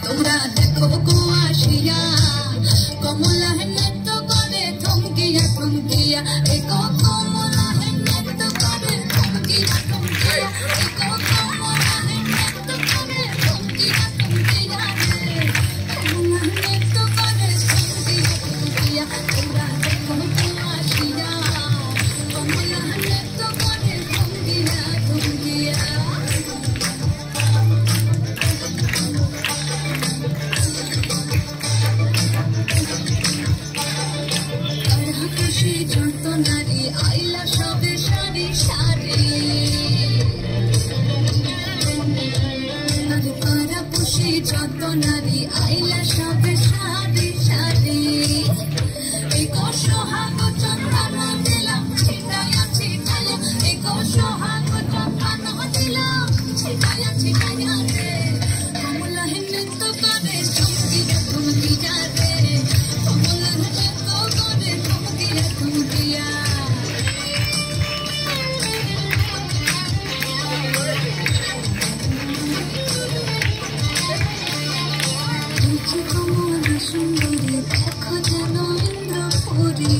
তোমরা দেখো গো আসিয়া কমলা হেনে তো করে থমকিয়া থমকিয়া একো কমলা হেনে তো করে থমকিয়া থমকিয়া একো কমলা হেনে তো করে থমকিয়া থমকিয়া রে কমলা হেনে তো করে থমকিয়া থমকিয়া তোমরা দেখো গো আসিয়া কমলা হেনে তো করে থমকিয়া থমকিয়া যত নারী আইলা সবে সারি সারি আর পারা পুষি যত নারী আইলা সবে সারি সারি এই সোহাগ চন্দ্রানো দিলাম ছিটাইয়া ছিটাইয়া এই সোহাগ চন্দ্রানো দিলাম ছিটাইয়া ছিটাইয়া রে কমলা হেনে তো করে থমকিয়া থমকিয়া রে কমলা হেনে তো করে থমকিয়া থমকিয়া কমলা সুন্দরী দেখো যেন ইন্দ্রপুরী